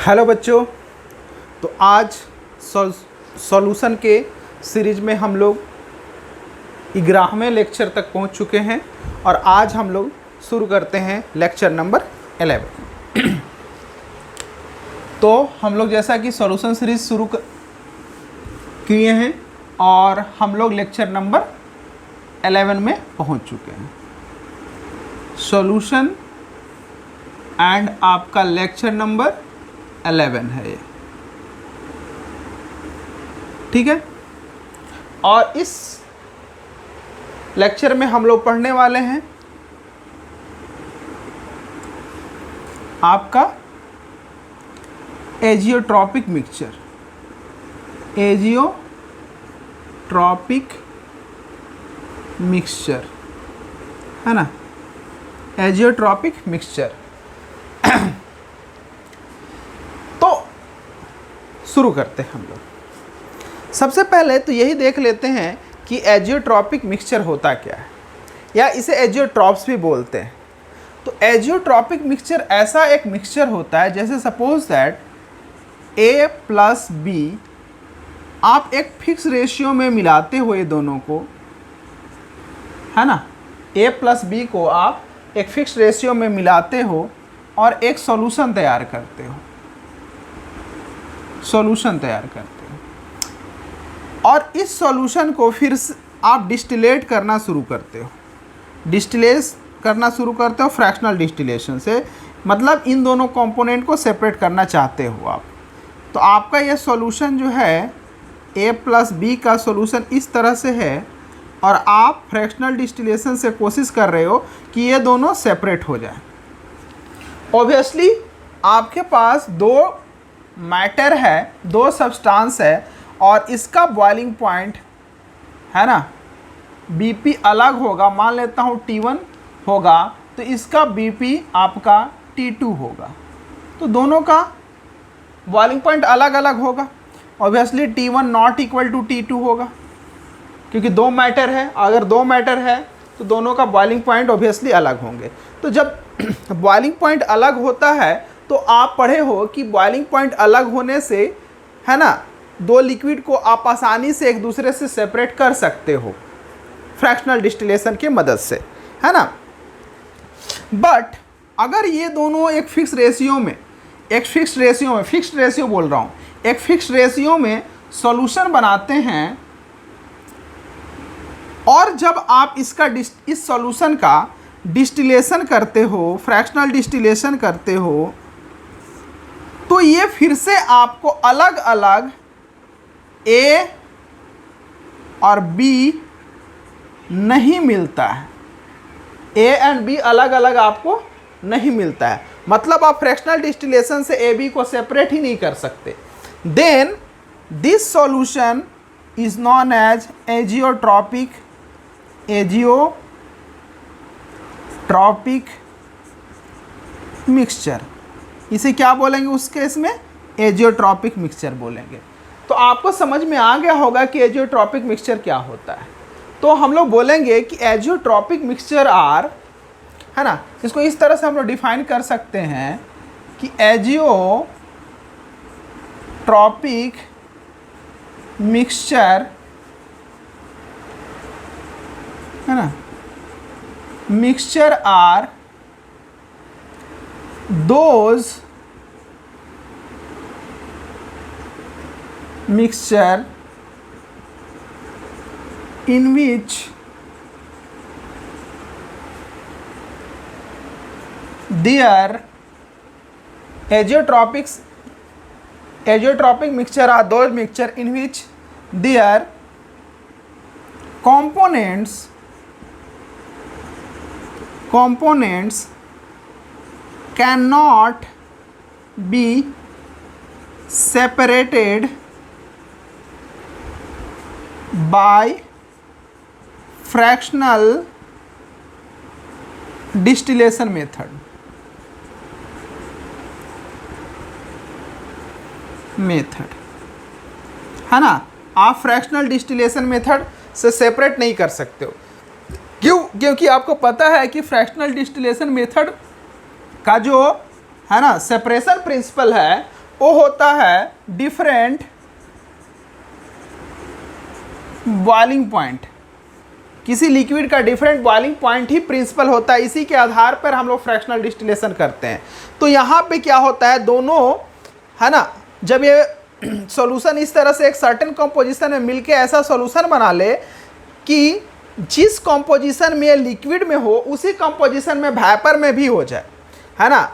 Hello बच्चों, तो आज सॉल्यूशन के सीरीज में हम लोग 11वें लेक्चर तक पहुंच चुके हैं और आज हम लोग शुरू करते हैं लेक्चर नंबर 11। तो हम लोग जैसा कि सॉल्यूशन सीरीज शुरू किए हैं और हम लोग लेक्चर नंबर 11 में पहुंच चुके हैं। सॉल्यूशन एंड आपका लेक्चर नंबर 11 है ये, ठीक है। और इस लेक्चर में हम लोग पढ़ने वाले हैं आपका एजियोट्रॉपिक मिक्सचर, एजियोट्रॉपिक मिक्सचर है ना, एजियोट्रॉपिक मिक्सचर। तो शुरू करते हैं हम लोग। सबसे पहले तो यही देख लेते हैं कि एजियोट्रॉपिक मिक्सचर होता क्या है, या इसे एजियोट्रॉप्स भी बोलते हैं। तो एजियोट्रॉपिक मिक्सचर ऐसा एक मिक्सचर होता है जैसे suppose that A plus B आप एक फिक्स रेशियो में मिलाते हुए दोनों को, है ना, A प्लस B को आप एक फिक्स रेशियो में मिलाते हो और एक सॉल्यूशन तैयार करते हो, और इस सॉल्यूशन को फिर आप डिस्टिलेट करना शुरू करते हो, फ्रैक्शनल डिस्टिलेशन से, मतलब इन दोनों कंपोनेंट को सेपरेट करना चाहते हो आप। तो आपका यह सॉल्यूशन जो है A प्लस B का सॉल्यूशन इस तरह से है और आप फ्रैक्शनल डिस्टिलेशन से कोशिश कर रहे हो कि ये दोनों सेपरेट हो जाए। ऑब्वियसली आपके पास दो मैटर है, दो सब्सटेंस है और इसका बॉइलिंग पॉइंट है ना BP अलग होगा। मान लेता हूँ T1 होगा तो इसका BP आपका T2 होगा, तो दोनों का बॉइलिंग पॉइंट अलग अलग होगा। Obviously T1 not equal to T2 होगा क्योंकि दो मैटर है। अगर दो मैटर है तो दोनों का बॉइलिंग पॉइंट ऑब्वियसली अलग होंगे। तो जब बॉइलिंग पॉइंट अलग होता है तो आप पढ़े हो कि बॉइलिंग पॉइंट अलग होने से, है ना, दो लिक्विड को आप आसानी से एक दूसरे से सेपरेट कर सकते हो फ्रैक्शनल डिस्टिलेशन की मदद से, है ना। बट अगर ये दोनों एक फिक्स रेशियो में सॉल्यूशन बनाते हैं और जब आप इस सॉल्यूशन का डिस्टिलेशन करते हो, फ्रैक्शनल डिस्टिलेशन करते हो, तो ये फिर से आपको अलग अलग A और B नहीं मिलता है। A एंड B अलग अलग आपको नहीं मिलता है, मतलब आप फ्रैक्शनल डिस्टिलेशन से AB को सेपरेट ही नहीं कर सकते। Then this solution is non एज एजियोट्रॉपिक मिक्सचर। इसे क्या बोलेंगे उस केस में? एजियोट्रॉपिक मिक्सचर बोलेंगे। तो आपको समझ में आ गया होगा कि एजियोट्रॉपिक मिक्सचर क्या होता है। तो हम लोग बोलेंगे कि एजियोट्रॉपिक मिक्सचर आर, है ना, इसको इस तरह से हम लोग डिफाइन कर सकते हैं कि एजियोट्रॉपिक मिक्सचर, है ना, mixture are those mixture in which their azeotropic mixture are those mixture in which their components cannot be separated by fractional distillation method, है ना। आप फ्रैक्शनल डिस्टिलेशन मेथड से सेपरेट नहीं कर सकते हो। क्यों? क्योंकि आपको पता है कि फ्रैक्शनल डिस्टिलेशन मेथड का जो है ना सेपरेशन प्रिंसिपल है वो होता है डिफरेंट बॉइलिंग पॉइंट। किसी लिक्विड का डिफरेंट बॉइलिंग पॉइंट ही प्रिंसिपल होता है, इसी के आधार पर हम लोग फ्रैक्शनल डिस्टिलेशन करते हैं। तो यहाँ पे क्या होता है, दोनों है ना, जब ये सॉल्यूशन इस तरह से एक सर्टेन कंपोजिशन में मिलके ऐसा सॉल्यूशन बना ले कि जिस कंपोजिशन में ये लिक्विड में हो उसी कंपोजिशन में वेपर में भी हो जाए, है ना।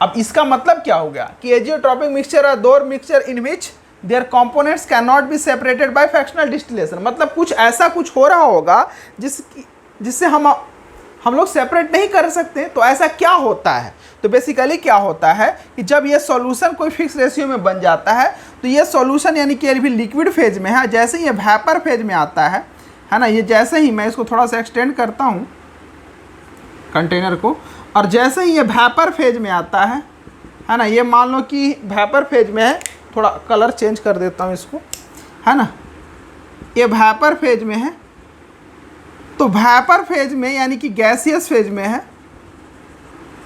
अब इसका मतलब क्या हो गया कि एजियोट्रॉपिक मिक्सचर और दोर mixture in which there components can not be separated by fractional distillation. मतलब कुछ ऐसा कुछ हो रहा होगा जिससे हम लोग सेपरेट नहीं कर सकते। तो ऐसा क्या होता है, तो बेसिकली क्या होता है कि जब ये सॉल्यूशन कोई फिक्स रेशियो में बन जाता है तो ये सॉल्यूशन यानी कि अभी लिक्विड फेज में है, जैसे ही ये वेपर फेज में आता है ना, ये जैसे ही मैं इसको थोड़ा सा एक्सटेंड करता हूँ कंटेनर को, और जैसे ही ये वेपर फेज में आता है ना, ये मान लो कि वेपर फेज में है, थोड़ा कलर चेंज कर देता हूँ इसको, है ना, ये वेपर फेज में है। तो वेपर फेज में यानी कि गैसियस फेज में है,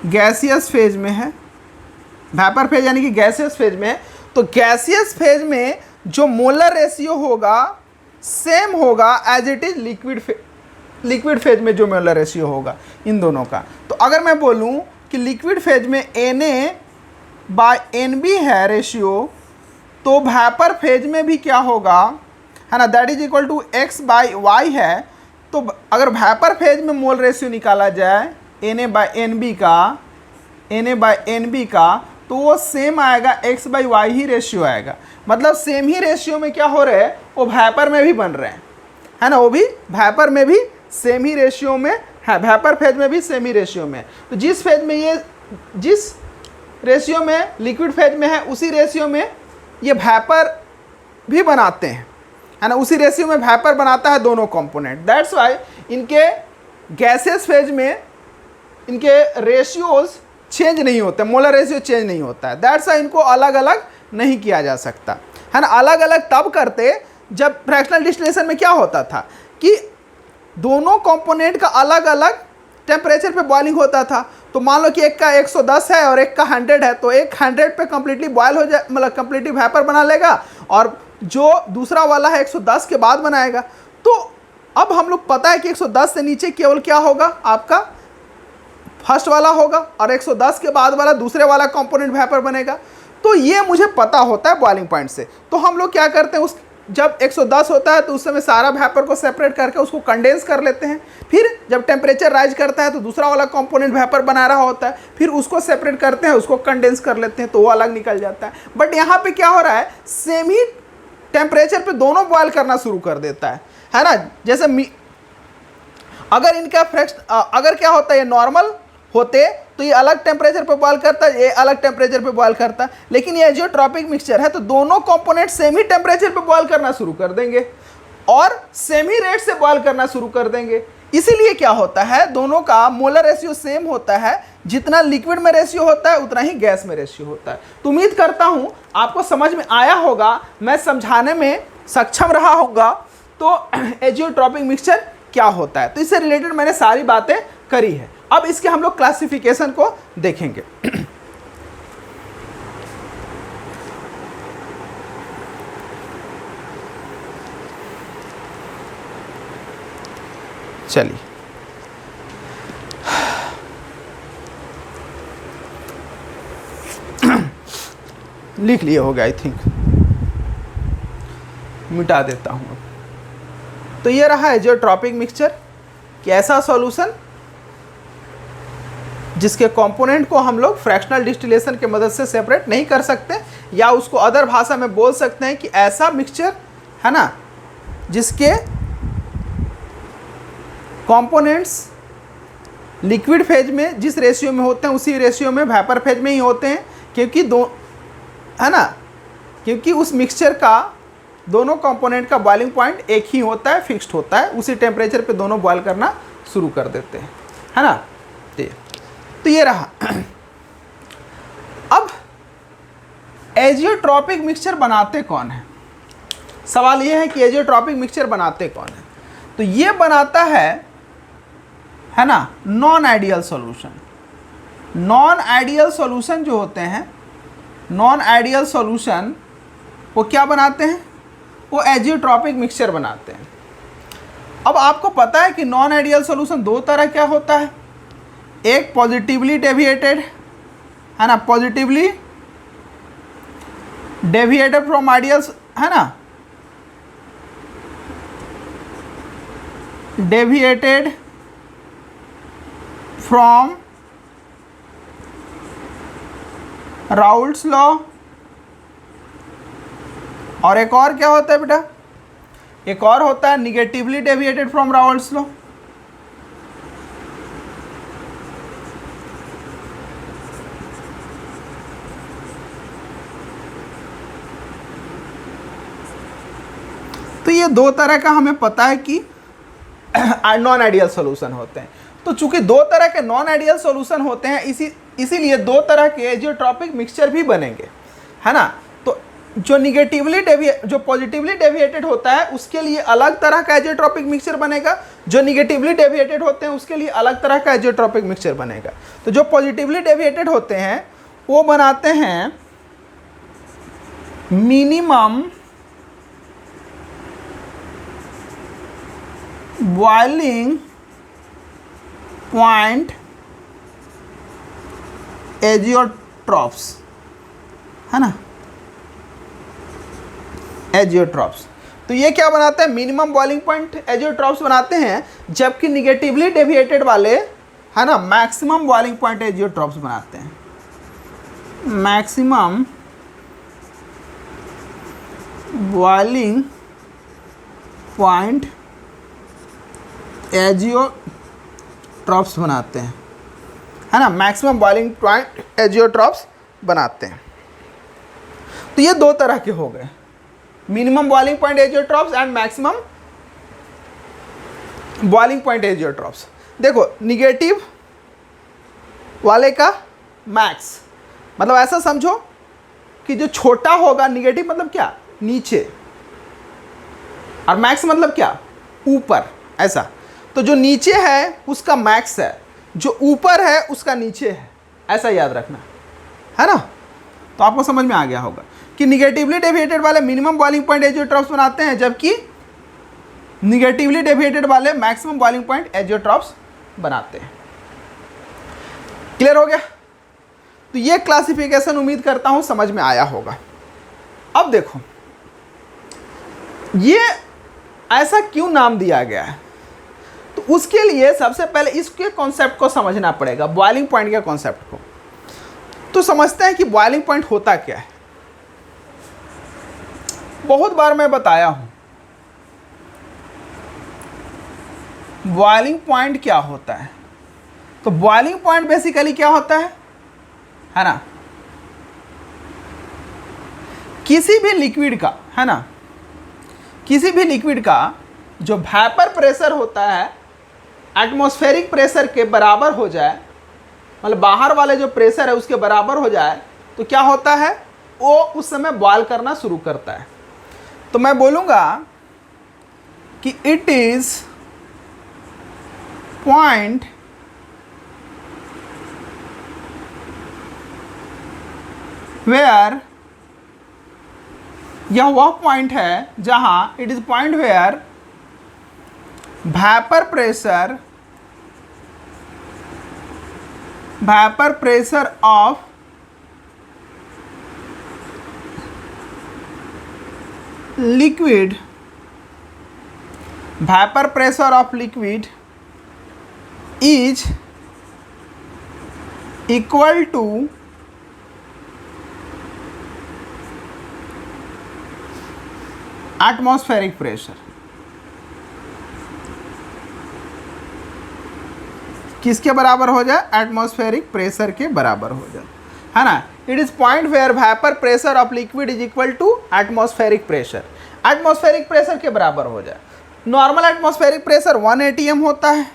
गैसियस फेज में है, वेपर फेज यानी कि गैसियस फेज में है। तो गैसियस फेज में जो मोलर रेशियो होगा सेम होगा as it is liquid phase में जो मोलर रेशियो होगा इन दोनों का। तो अगर मैं बोलूं कि लिक्विड फेज में Na/Nb है रेशियो, तो वेपर फेज में भी क्या होगा, है ना, that is equal to x/y है। तो अगर वेपर फेज में मोल रेशियो निकाला जाए Na/Nb का, तो वो सेम आएगा x/y ही रेशियो आएगा। मतलब सेम ही रेशियो में क्या हो रहे हैं, वो वेपर में भी बन रहे हैं, है ना, वो भी वेपर में भी सेम ही रेशियो में है, वेपर फेज में भी सेम ही रेशियो में। तो जिस रेशियो में लिक्विड फेज में है उसी रेशियो में ये वेपर भी बनाते हैं, है ना, उसी रेशियो में वेपर बनाता है दोनों कंपोनेंट। दैट्स वाई इनके गैसेस फेज में इनके रेशियोज चेंज नहीं होते, मोलर रेशियो चेंज नहीं होता है। दैट्स वाई इनको अलग अलग नहीं किया जा सकता, है ना। अलग अलग तब करते जब फ्रैक्शनल डिस्टिलेशन में क्या होता था कि दोनों कंपोनेंट का अलग अलग टेम्परेचर पे बॉइलिंग होता था। तो मान लो कि एक का 110 है और एक का 100 है, तो एक 100 पे कम्प्लीटली बॉयल हो जाए, मतलब कम्प्लीटली वेपर बना लेगा, और जो दूसरा वाला है 110 के बाद बनाएगा। तो अब हम लोग पता है कि 110 से नीचे केवल क्या होगा, आपका फर्स्ट वाला होगा, और 110 के बाद वाला दूसरे वाला कंपोनेंट वेपर बनेगा। तो ये मुझे पता होता है बॉइलिंग पॉइंट से। तो हम लोग क्या करते हैं, जब 110 होता है तो उस समय सारा वेपर को सेपरेट करके उसको कंडेंस कर लेते हैं। फिर जब टेम्परेचर राइज करता है तो दूसरा वाला कंपोनेंट वेपर बना रहा होता है, फिर उसको सेपरेट करते हैं, उसको कंडेंस कर लेते हैं, तो वो अलग निकल जाता है। बट यहाँ पे क्या हो रहा है, सेम ही टेम्परेचर पे दोनों बॉयल करना शुरू कर देता है ना। जैसे अगर इनका अगर क्या होता है, ये नॉर्मल होते तो ये अलग टेम्परेचर पे बॉयल करता है, ये अलग टेम्परेचर पे बॉयल करता है। लेकिन ये एजियोट्रॉपिक मिक्सचर है तो दोनों कंपोनेंट सेम ही टेम्परेचर पे बॉयल करना शुरू कर देंगे और सेम ही रेट से बॉयल करना शुरू कर देंगे। इसीलिए क्या होता है, दोनों का मोलर रेशियो सेम होता है, जितना लिक्विड में रेशियो होता है उतना ही गैस में रेशियो होता है। तो उम्मीद करता हूँ आपको समझ में आया होगा, मैं समझाने में सक्षम रहा होगा। तो एजियोट्रॉपिक मिक्सचर क्या होता है, तो इससे रिलेटेड मैंने सारी बातें करी है। अब इसके हम लोग क्लासिफिकेशन को देखेंगे। चलिए लिख लिए होगा, आई थिंक मिटा देता हूं। तो ये रहा एजियोट्रॉपिक मिक्सचर कि ऐसा सॉल्यूशन जिसके कंपोनेंट को हम लोग फ्रैक्शनल डिस्टिलेशन के मदद से सेपरेट नहीं कर सकते, या उसको अदर भाषा में बोल सकते हैं कि ऐसा मिक्सचर है ना जिसके कंपोनेंट्स लिक्विड फेज में जिस रेशियो में होते हैं उसी रेशियो में वेपर फेज में ही होते हैं, क्योंकि उस मिक्सचर का दोनों कंपोनेंट का बॉइलिंग पॉइंट एक ही होता है, फिक्स्ड होता है, उसी टेम्परेचर पे दोनों बॉयल करना शुरू कर देते हैं, है ना। तो ये रहा। अब एजियोट्रॉपिक मिक्सचर बनाते कौन है, सवाल ये है कि एजियोट्रॉपिक मिक्सचर बनाते कौन है। तो ये बनाता है ना non ideal solution. Non ideal solution जो होते हैं, नॉन आइडियल सॉल्यूशन वो क्या बनाते हैं, वो एजियोट्रॉपिक मिक्सचर बनाते हैं। अब आपको पता है कि नॉन आइडियल सॉल्यूशन दो तरह क्या होता है, एक पॉजिटिवली डेविएटेड है ना, पॉजिटिवली डेविएटेड फ्रॉम आइडियल्स है ना, डेविएटेड फ्रॉम राउल्ट्स लॉ, और एक और क्या होता है बेटा, एक और होता है negatively deviated from Raoult's law. तो ये दो तरह का हमें पता है कि नॉन आइडियल सॉल्यूशन होते हैं। तो चूंकि दो तरह के नॉन आइडियल सॉल्यूशन होते हैं इसीलिए दो तरह के एजियोट्रॉपिक मिक्सचर भी बनेंगे, है ना। तो जो पॉजिटिवली डेविएटेड होता है उसके लिए अलग तरह का एजियोट्रॉपिक मिक्सचर बनेगा, जो निगेटिवली डेविएटेड होते हैं उसके लिए अलग तरह का एजियोट्रॉपिक मिक्सचर बनेगा। तो जो पॉजिटिवली डेविएटेड होते हैं वो बनाते हैं मिनिमम बॉइलिंग पॉइंट एजियोट्रॉप्स, है ना, एजियोट्रॉप्स। तो ये क्या बनाते हैं, मिनिमम बॉइलिंग पॉइंट एजियोट्रॉप्स बनाते हैं, जबकि निगेटिवली डेविएटेड वाले है ना मैक्सिमम बॉइलिंग पॉइंट एजियोट्रॉप्स बनाते हैं, मैक्सिमम बॉइलिंग पॉइंट एजियोट्रॉप्स बनाते हैं, है ना, मैक्सिमम बॉइलिंग पॉइंट एजियोट्रॉप्स बनाते हैं। तो ये दो तरह के हो गए, minimum boiling point azeotropes and maximum boiling point azeotropes. देखो निगेटिव वाले का मैक्स, मतलब ऐसा समझो कि जो छोटा होगा, निगेटिव मतलब क्या, नीचे, और मैक्स मतलब क्या, ऊपर, ऐसा। तो जो नीचे है उसका मैक्स है, जो ऊपर है उसका नीचे है, ऐसा याद रखना, है ना। तो आपको समझ में आ गया होगा कि निगेटिवली डेविएटेड वाले मिनिमम बॉइलिंग पॉइंट एजियोट्रॉप्स बनाते हैं, जबकि निगेटिवली डेविएटेड वाले मैक्सिमम बॉइलिंग पॉइंट एजियोट्रॉप्स बनाते हैं। क्लियर हो गया। तो ये क्लासिफिकेशन उम्मीद करता हूं समझ में आया होगा। अब देखो ये ऐसा क्यों नाम दिया गया है, तो उसके लिए सबसे पहले इसके कॉन्सेप्ट को समझना पड़ेगा, बॉइलिंग पॉइंट के कॉन्सेप्ट को। तो समझते हैं कि बॉइलिंग पॉइंट होता क्या है। बहुत बार मैं बताया हूं बॉइलिंग पॉइंट क्या होता है। तो बॉइलिंग पॉइंट बेसिकली क्या होता है ना, किसी भी लिक्विड का, है ना, किसी भी लिक्विड का जो वेपर प्रेशर होता है एटमॉस्फेरिक प्रेशर के बराबर हो जाए, मतलब बाहर वाले जो प्रेशर है उसके बराबर हो जाए, तो क्या होता है, वो उस समय बॉयल करना शुरू करता है। तो मैं बोलूँगा कि इट इज पॉइंट वेयर, यह वह पॉइंट है जहां, it is point where vapour pressure of liquid, vapour pressure of liquid is equal to atmospheric pressure. किसके बराबर हो जाए, एटमॉस्फेरिक प्रेशर के बराबर हो जाए, है ना। It is point where vapour pressure of liquid is equal to atmospheric pressure, atmospheric pressure के बराबर हो जाए। नॉर्मल एटमॉस्फेरिक प्रेशर 1 atm होता है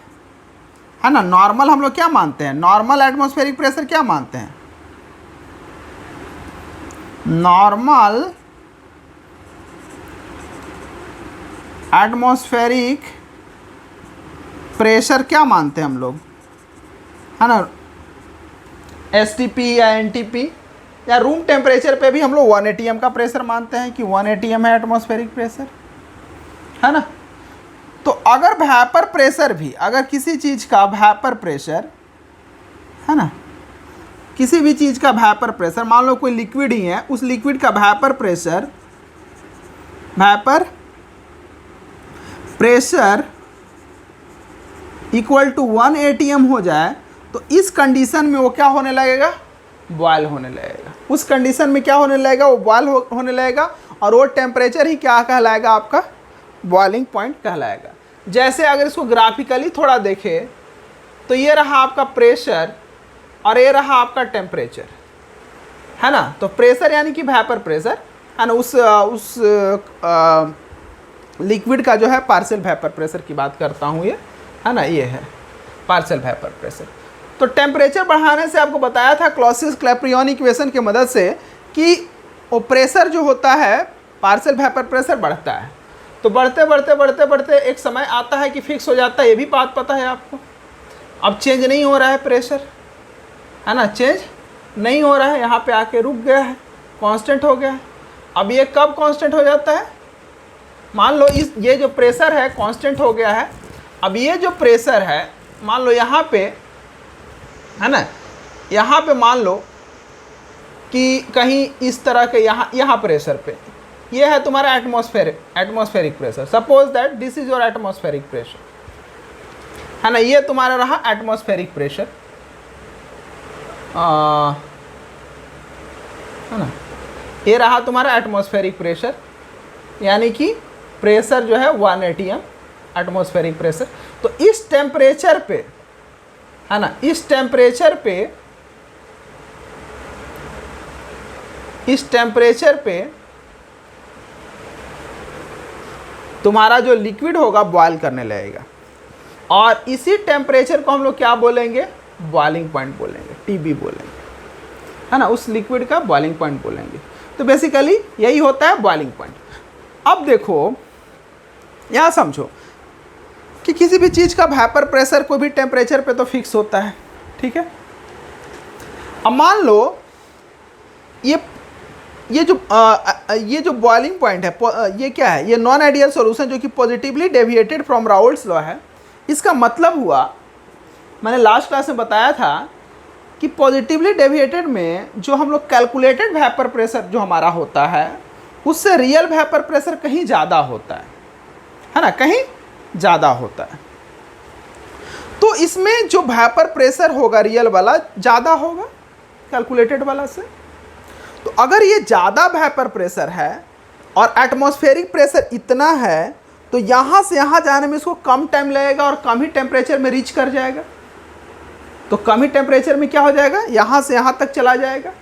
ना। नॉर्मल हम लोग क्या मानते हैं, नॉर्मल एटमॉस्फेरिक प्रेशर क्या मानते हैं, नॉर्मल एटमॉस्फेरिक प्रेशर क्या मानते हैं हम लोग, है ना, STP या NTP, या रूम टेम्परेचर पे भी हम लोग 1 atm का प्रेशर मानते हैं कि 1 atm है एटमॉस्फेरिक प्रेशर, है ना। तो अगर वेपर प्रेशर भी, अगर किसी चीज़ का वेपर प्रेशर, है ना, किसी भी चीज़ का वेपर प्रेशर, मान लो कोई लिक्विड ही है, उस लिक्विड का vapour pressure equal to 1 atm हो जाए, तो इस कंडीशन में वो क्या होने लगेगा, बॉयल होने लगेगा। उस कंडीशन में क्या होने लगेगा, वो बॉयल होने लगेगा, और वो टेम्परेचर ही क्या कहलाएगा, आपका बॉइलिंग पॉइंट कहलाएगा। जैसे अगर इसको ग्राफिकली थोड़ा देखें तो ये रहा आपका प्रेशर और ये रहा आपका टेम्परेचर, है ना। तो प्रेशर यानी कि वेपर प्रेशर, है ना, उस लिक्विड का जो है पार्शियल वेपर प्रेशर की बात करता हूँ ये, है ना, ये है पार्शियल वेपर प्रेशर। तो टेम्परेचर बढ़ाने से आपको बताया था क्लॉसियस-क्लैपेरॉन इक्वेशन की मदद से कि वो प्रेशर जो होता है, पार्शियल वेपर प्रेशर बढ़ता है। तो बढ़ते बढ़ते बढ़ते बढ़ते एक समय आता है कि फिक्स हो जाता है, ये भी बात पता है आपको। अब चेंज नहीं हो रहा है प्रेशर, है ना, चेंज नहीं हो रहा है, यहाँ पे आके रुक गया है, कांस्टेंट हो गया है। अब ये कब कांस्टेंट हो जाता है, मान लो ये जो प्रेशर है कांस्टेंट हो गया है। अब ये जो प्रेशर है, मान लो यहाँ पे, है ना, यहाँ पे मान लो कि कहीं इस तरह के यहाँ प्रेशर पे, ये है तुम्हारा atmospheric pressure. Suppose that this is your atmospheric pressure, है ना, ये तुम्हारा रहा एटमॉस्फेरिक प्रेशर, है ना, ये रहा तुम्हारा एटमॉस्फेरिक प्रेशर, यानी कि प्रेशर जो है 1 atm एटमॉस्फेरिक प्रेशर। तो इस टेम्परेचर पे, है ना, इस टेम्परेचर पे तुम्हारा जो लिक्विड होगा बॉयल करने लगेगा, और इसी टेम्परेचर को हम लोग क्या बोलेंगे, बॉइलिंग पॉइंट बोलेंगे, TB बोलेंगे, है ना, उस लिक्विड का बॉइलिंग पॉइंट बोलेंगे। तो बेसिकली यही होता है बॉइलिंग पॉइंट। अब देखो यहाँ समझो कि किसी भी चीज़ का वेपर प्रेशर कोई भी टेम्परेचर पे तो फिक्स होता है, ठीक है। अब मान लो ये जो बॉइलिंग पॉइंट है, ये क्या है, ये नॉन आइडियल सॉल्यूशन जो कि positively deviated from Raoult's law है। इसका मतलब हुआ, मैंने लास्ट क्लास में बताया था कि पॉजिटिवली डेविएटेड में जो हम लोग कैलकुलेटेड वेपर प्रेशर जो हमारा होता है, उससे रियल वेपर प्रेशर कहीं ज़्यादा होता है ना, कहीं ज़्यादा होता है। तो इसमें जो वेपर प्रेशर होगा रियल वाला ज़्यादा होगा कैलकुलेटेड वाला से। तो अगर ये ज़्यादा वेपर प्रेशर है और एटमॉस्फेरिक प्रेशर इतना है, तो यहाँ से यहाँ जाने में इसको कम टाइम लगेगा और कम ही टेम्परेचर में रीच कर जाएगा। तो कम ही टेम्परेचर में क्या हो जाएगा, यहाँ से यहाँ तक चला जाएगा।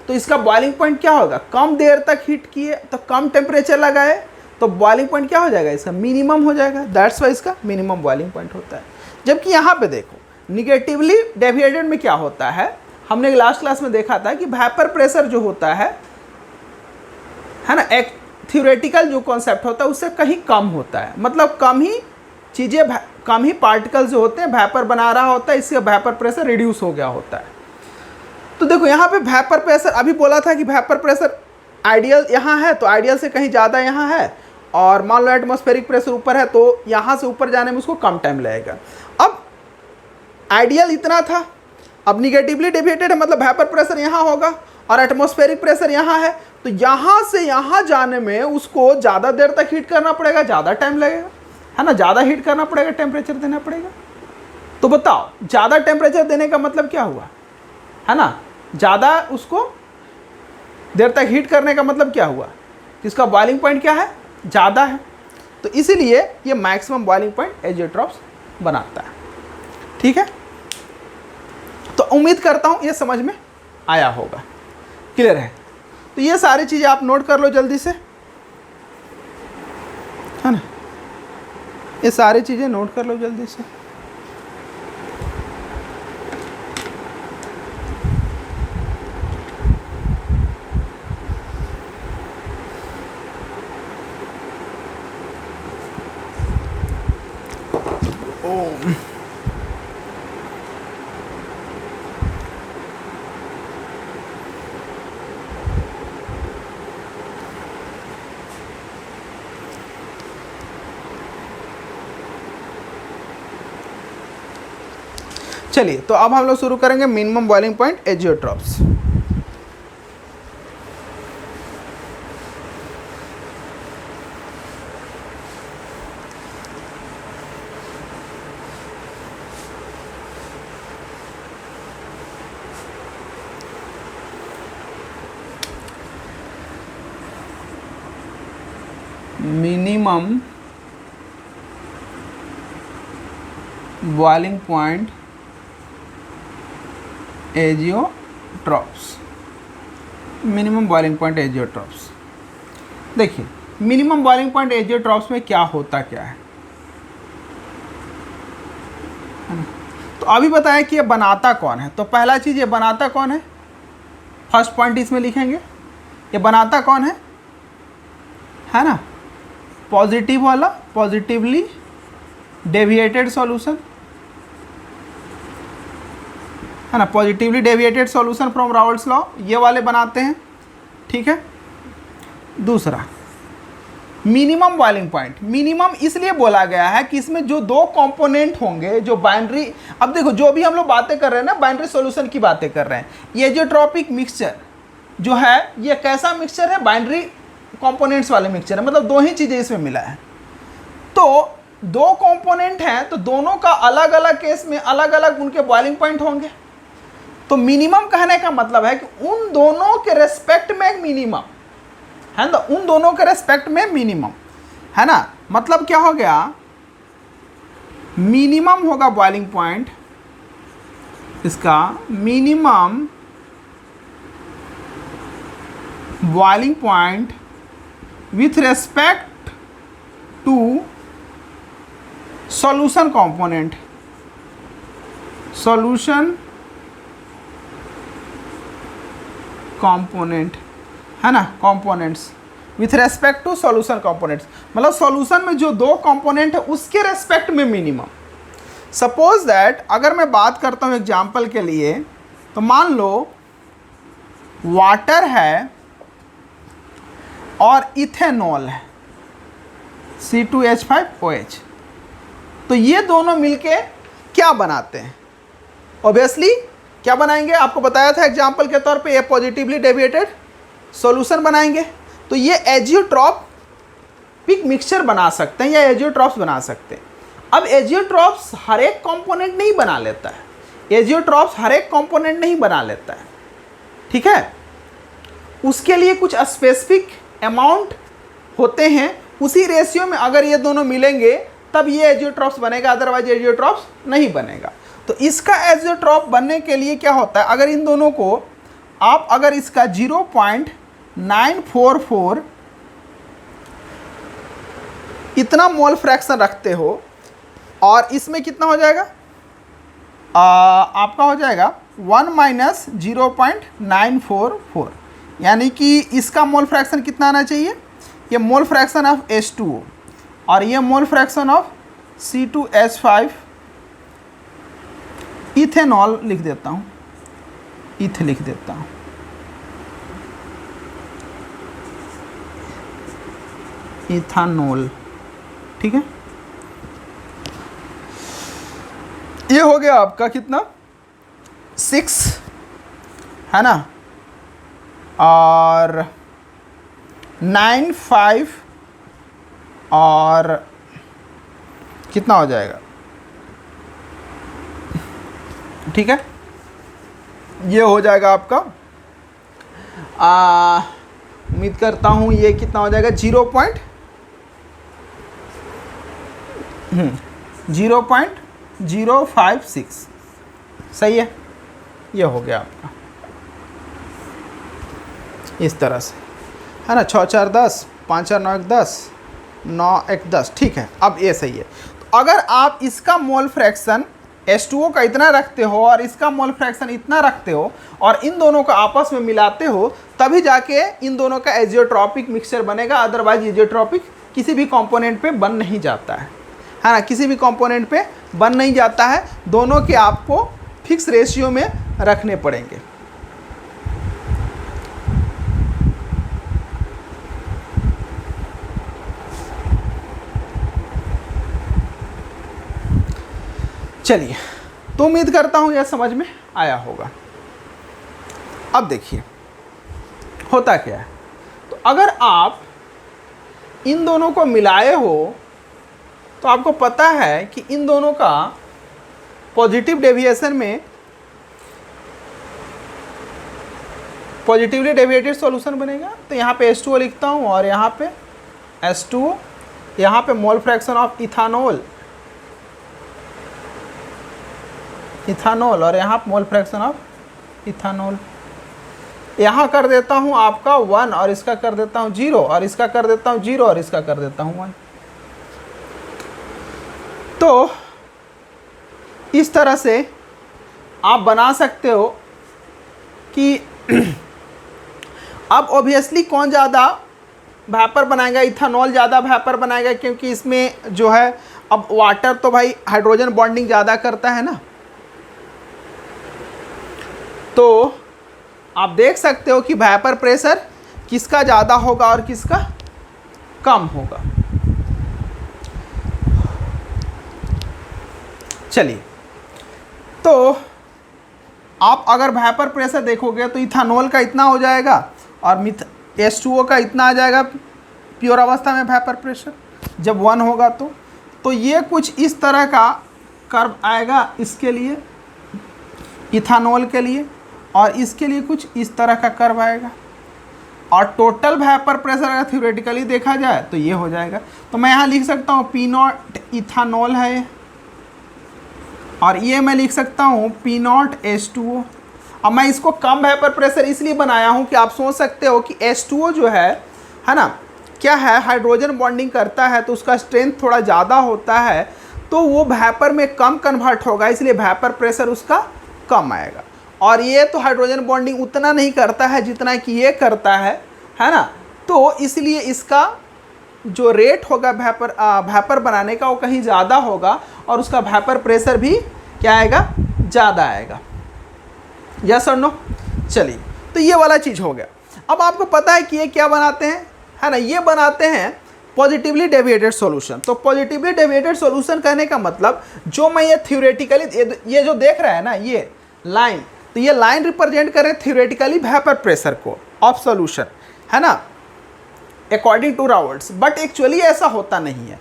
तो इसका बॉइलिंग पॉइंट क्या होगा, कम देर तक हीट किए तो कम टेम्परेचर लगाए तो बॉइलिंग पॉइंट क्या हो जाएगा, इसका मिनिमम हो जाएगा। दैट्स वाई इसका मिनिमम बॉइलिंग पॉइंट होता है। जबकि यहाँ पे देखो निगेटिवली डेविएटेड में क्या होता है, हमने लास्ट क्लास में देखा था कि वेपर प्रेशर जो होता है ना, एक थ्योरेटिकल जो कॉन्सेप्ट होता है उससे कहीं कम होता है। मतलब कम ही चीज़ें, कम ही पार्टिकल्स जो होते हैं वेपर बना रहा होता है, इससे वेपर प्रेशर रिड्यूस हो गया होता है। तो देखो यहाँ पे वेपर प्रेशर, अभी बोला था कि वेपर प्रेशर आइडियल यहाँ है तो आइडियल से कहीं ज़्यादा यहाँ है, और मान लो एटमॉस्फेरिक प्रेशर ऊपर है तो यहाँ से ऊपर जाने में उसको कम टाइम लगेगा। अब आइडियल इतना था, अब निगेटिवली डेविएटेड है, मतलब वेपर प्रेशर यहाँ होगा और एटमॉस्फेरिक प्रेशर यहाँ है, तो यहाँ से यहाँ जाने में उसको ज़्यादा देर तक हीट करना पड़ेगा, ज़्यादा टाइम लगेगा, है ना, ज़्यादा हीट करना पड़ेगा, टेम्परेचर देना पड़ेगा। तो बताओ ज़्यादा टेम्परेचर देने का मतलब क्या हुआ, है ना, ज़्यादा उसको देर तक हीट करने का मतलब क्या हुआ, इसका बॉइलिंग पॉइंट क्या है, ज़्यादा है। तो इसीलिए ये मैक्सिमम बॉइलिंग पॉइंट एजियोट्रॉप्स बनाता है। ठीक है, तो उम्मीद करता हूँ ये समझ में आया होगा, क्लियर है। तो ये सारी चीज़ें आप नोट कर लो जल्दी से, है ना, ये सारी चीज़ें नोट कर लो जल्दी से। चलिए, तो अब हम लोग शुरू करेंगे minimum boiling point azeotropes. Minimum boiling point azeotropes. Minimum boiling point azeotropes, देखिए मिनिमम बॉइलिंग पॉइंट एजियोट्रॉप्स में क्या होता क्या है ना? तो अभी बताया कि ये बनाता कौन है। तो पहला चीज़, ये बनाता कौन है, फर्स्ट पॉइंट इसमें लिखेंगे। ये बनाता कौन है ना? पॉजिटिव वाला, पॉजिटिवली डेविएटेड सॉल्यूशन, है ना, positively deviated solution from Raoult's law, ये वाले बनाते हैं, ठीक है। दूसरा, मिनिमम बॉइलिंग पॉइंट। मिनिमम इसलिए बोला गया है कि इसमें जो दो कंपोनेंट होंगे, जो बाइनरी, अब देखो जो भी हम लोग बातें कर रहे हैं ना, बाइनरी सॉल्यूशन की बातें कर रहे हैं। ये जो ट्रॉपिक मिक्सचर जो है, ये कैसा मिक्सचर है, बाइनरी कंपोनेंट्स वाले मिक्सचर है, मतलब दो ही चीज़ें इसमें मिला है। तो दो कंपोनेंट हैं, तो दोनों का अलग अलग केस में अलग अलग उनके बॉइलिंग पॉइंट होंगे। तो मिनिमम कहने का मतलब है कि उन दोनों के रेस्पेक्ट में एक मिनिमम है ना, उन दोनों के रेस्पेक्ट में मिनिमम, है ना। मतलब क्या हो गया, मिनिमम होगा बॉइलिंग पॉइंट इसका, minimum boiling point with respect to solution component, solution component, है ना, components with respect to solution components, मतलब solution में जो दो component है उसके respect में minimum। suppose that अगर मैं बात करता हूँ एग्जाम्पल के लिए, तो मान लो वाटर है और इथेनॉल है, C2H5OH। तो ये दोनों मिलके क्या बनाते हैं, ऑब्वियसली क्या बनाएंगे, आपको बताया था एग्जाम्पल के तौर पे, ये पॉजिटिवली डेविएटेड सॉल्यूशन बनाएंगे। तो ये एजियोट्रॉपिक मिक्सचर बना सकते हैं या एजियोट्रॉप्स बना सकते हैं। अब एजियोट्रॉप्स हर एक कंपोनेंट नहीं बना लेता है, एजियोट्रॉप्स हर एक कंपोनेंट नहीं बना लेता है, ठीक है। उसके लिए कुछ स्पेसिफिक अमाउंट होते हैं, उसी रेशियो में अगर ये दोनों मिलेंगे तब ये एजियोट्रॉप्स बनेगा, अदरवाइज एजियोट्रॉप्स नहीं बनेगा। तो इसका एजियोट्रॉप बनने के लिए क्या होता है, अगर इन दोनों को आप अगर इसका 0.944 इतना मोल फ्रैक्शन रखते हो, और इसमें कितना हो जाएगा, आपका हो जाएगा 1 माइनस 0.944, यानी कि इसका मोल फ्रैक्शन कितना आना चाहिए, ये मोल फ्रैक्शन ऑफ H2O और ये mole fraction of C2H5 ethanol लिख देता हूँ, इथ लिख देता हूँ, इथानॉल, ठीक है। ये हो गया आपका कितना, 6, है ना, और 9, 5 और कितना हो जाएगा, ठीक है। ये हो जाएगा आपका, उम्मीद करता हूँ ये कितना हो जाएगा, 0.056, सही है। ये हो गया आपका इस तरह से, है ना, 6 4 10, 5 4 9 1 10, 9 1 10, ठीक है। अब ये सही है। तो अगर आप इसका मोल फ्रैक्शन H2O का इतना रखते हो और इसका मोल फ्रैक्शन इतना रखते हो और इन दोनों को आपस में मिलाते हो, तभी जाके इन दोनों का एजियोट्रॉपिक मिक्सचर बनेगा, अदरवाइज एजियोट्रॉपिक किसी भी कंपोनेंट पे बन नहीं जाता है ना, किसी भी कंपोनेंट पे बन नहीं जाता है। दोनों के आपको फिक्स रेशियो में रखने पड़ेंगे। चलिए तो उम्मीद करता हूँ यह समझ में आया होगा। अब देखिए होता क्या है, तो अगर आप इन दोनों को मिलाए हो तो आपको पता है कि इन दोनों का पॉजिटिव डेविएशन में पॉजिटिवली डेविएटेड सॉल्यूशन बनेगा। तो यहाँ पे H2O लिखता हूँ और यहाँ पे H2O, यहाँ पे मोल फ्रैक्शन ऑफ इथानॉल और यहाँ मोल फ्रैक्शन ऑफ इथानॉल। यहाँ कर देता हूँ आपका 1 और इसका कर देता हूँ 0 और इसका कर देता हूँ 0 और इसका कर देता हूँ 1। तो इस तरह से आप बना सकते हो कि अब ऑब्वियसली कौन ज़्यादा वेपर बनाएगा, इथानॉल ज़्यादा वेपर बनाएगा, क्योंकि इसमें जो है अब वाटर तो भाई हाइड्रोजन बॉन्डिंग ज़्यादा करता है ना। तो आप देख सकते हो कि वेपर प्रेशर किसका ज़्यादा होगा और किसका कम होगा। चलिए, तो आप अगर वेपर प्रेशर देखोगे तो इथानॉल का इतना हो जाएगा और H2O का इतना आ जाएगा प्योर अवस्था में वेपर प्रेशर जब 1 होगा। तो ये कुछ इस तरह का कर्व आएगा इसके लिए, इथानॉल के लिए, और इसके लिए कुछ इस तरह का कर्व आएगा। और टोटल वेपर प्रेशर अगर थ्योरेटिकली देखा जाए तो ये हो जाएगा। तो मैं यहाँ लिख सकता हूँ P0 इथानॉल है और ये मैं लिख सकता हूँ P0 H2O। अब मैं इसको कम वेपर प्रेशर इसलिए बनाया हूँ कि आप सोच सकते हो कि H2O जो है ना, क्या है, हाइड्रोजन बॉन्डिंग करता है तो उसका स्ट्रेंथ थोड़ा ज़्यादा होता है, तो वो वेपर में कम कन्वर्ट होगा, इसलिए वेपर प्रेशर उसका कम आएगा। और ये तो हाइड्रोजन बॉन्डिंग उतना नहीं करता है जितना कि ये करता है ना। तो इसलिए इसका जो रेट होगा वेपर बनाने का वो कहीं ज़्यादा होगा और उसका वेपर प्रेशर भी क्या आएगा, ज़्यादा आएगा। यस और नो। चलिए, तो ये वाला चीज़ हो गया। अब आपको पता है कि ये क्या बनाते हैं, है ना, ये बनाते हैं पॉजिटिवली डेविएटेड सॉल्यूशन। तो पॉजिटिवली डेविएटेड सॉल्यूशन कहने का मतलब जो मैं ये थ्योरेटिकली ये जो देख रहा है ना, ये लाइन, तो ये लाइन रिप्रेजेंट करे थ्योरेटिकली वेपर प्रेशर को ऑफ सॉल्यूशन, है ना, अकॉर्डिंग टू रावर्ड्स। बट एक्चुअली ऐसा होता नहीं है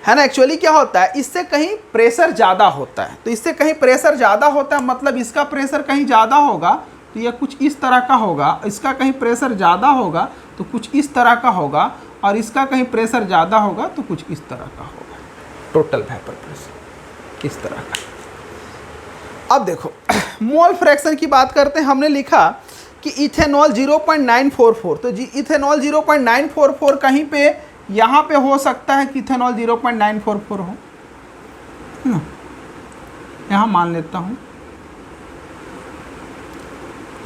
ना। एक्चुअली क्या होता है, इससे कहीं प्रेशर ज़्यादा होता है। तो इससे कहीं प्रेशर ज़्यादा होता है मतलब इसका प्रेशर कहीं ज़्यादा होगा तो ये कुछ इस तरह का होगा, इसका कहीं प्रेशर ज़्यादा होगा तो कुछ इस तरह का होगा, और इसका कहीं प्रेशर ज़्यादा होगा तो कुछ इस तरह का होगा। टोटल वेपर प्रेशर इस तरह का। अब देखो मोल फ्रैक्शन की बात करते हैं। हमने लिखा कि इथेनॉल 0.944, तो इथेनॉल 0.944 कहीं पे यहाँ पे हो सकता है कि इथेनॉल 0.944 हो, है ना। यहाँ मान लेता हूँ,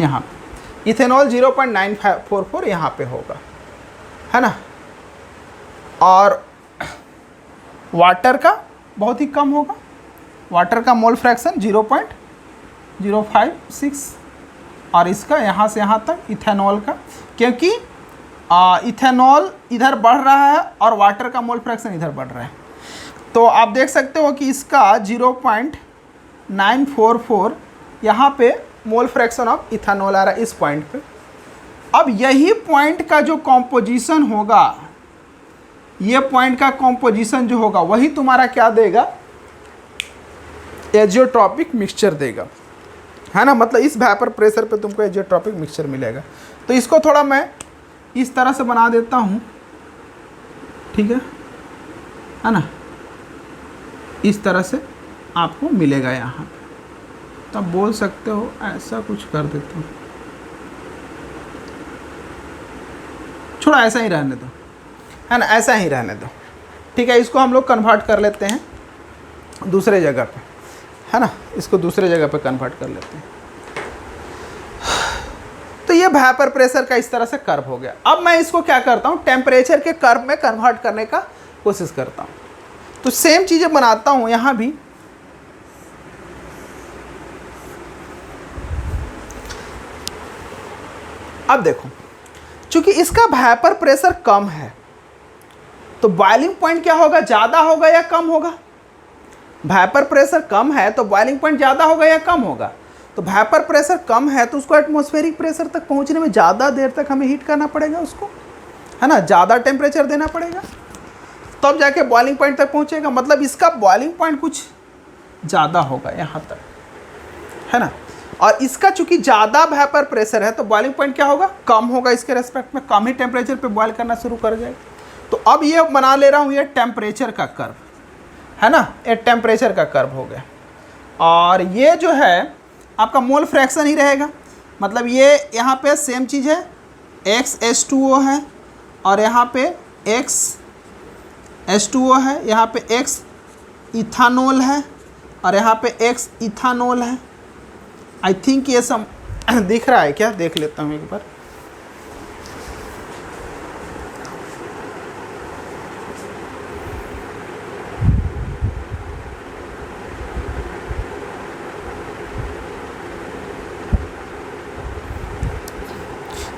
यहाँ पे इथेनॉल 0.944 यहाँ पे होगा, है ना। और वाटर का बहुत ही कम होगा, वाटर का मोल फ्रैक्शन 0.056, और इसका यहाँ से यहाँ तक इथेनॉल का, क्योंकि इथेनॉल इधर बढ़ रहा है और वाटर का मोल फ्रैक्शन इधर बढ़ रहा है। तो आप देख सकते हो कि इसका 0.944 यहाँ पे मोल फ्रैक्शन ऑफ इथेनॉल आ रहा है इस पॉइंट पे। अब यही पॉइंट का जो कॉम्पोजिशन होगा, ये पॉइंट का कॉम्पोजिशन जो होगा वही तुम्हारा क्या देगा, एजियोट्रॉपिक मिक्सचर देगा, है ना। मतलब इस वेपर प्रेशर पे तुमको एजियोट्रॉपिक मिक्सचर मिलेगा। तो इसको थोड़ा मैं इस तरह से बना देता हूँ, ठीक है ना। इस तरह से आपको मिलेगा यहाँ पे। तो आप बोल सकते हो ऐसा कुछ कर देता हूँ, छोड़ा ऐसा ही रहने दो, है ना, ऐसा ही रहने दो, ठीक है। इसको हम लोग कन्वर्ट कर लेते हैं दूसरे जगह पे, है ना, इसको दूसरे जगह पे कन्वर्ट कर लेते हैं। तो ये वेपर प्रेशर का इस तरह से कर्व हो गया। अब मैं इसको क्या करता हूँ, टेम्परेचर के कर्व में कन्वर्ट करने का कोशिश करता हूँ। तो सेम चीज़ें बनाता हूँ यहाँ भी। अब देखो, चूंकि इसका वेपर प्रेशर कम है तो बॉइलिंग पॉइंट क्या होगा, ज़्यादा होगा या कम होगा, वेपर प्रेशर कम है तो बॉइलिंग पॉइंट ज़्यादा होगा या कम होगा? तो वेपर प्रेशर कम है तो उसको एटमॉस्फेरिक प्रेशर तक पहुंचने में ज़्यादा देर तक हमें हीट करना पड़ेगा उसको, है ना, ज़्यादा टेम्परेचर देना पड़ेगा, तब जाके बॉइलिंग पॉइंट तक पहुंचेगा। मतलब इसका बॉइलिंग पॉइंट कुछ ज़्यादा होगा यहाँ तक, है ना। और इसका चूंकि ज़्यादा वेपर प्रेशर है तो बॉइलिंग पॉइंट क्या होगा? कम होगा, इसके रेस्पेक्ट में कम ही टेम्परेचर पे बॉयल करना शुरू कर जाएगा। तो अब ये बना ले रहा हूँ ये टेम्परेचर का कर्व, है ना, ये टेम्परेचर का कर्व हो गया। और ये जो है आपका मोल फ्रैक्शन ही रहेगा, मतलब ये यहाँ पे सेम चीज़ है, XH2O है और यहाँ पे XH2O है, यहाँ पे X इथानोल है और यहाँ पे X इथानोल है। आई थिंक ये सब दिख रहा है क्या? देख लेता हूँ एक बार।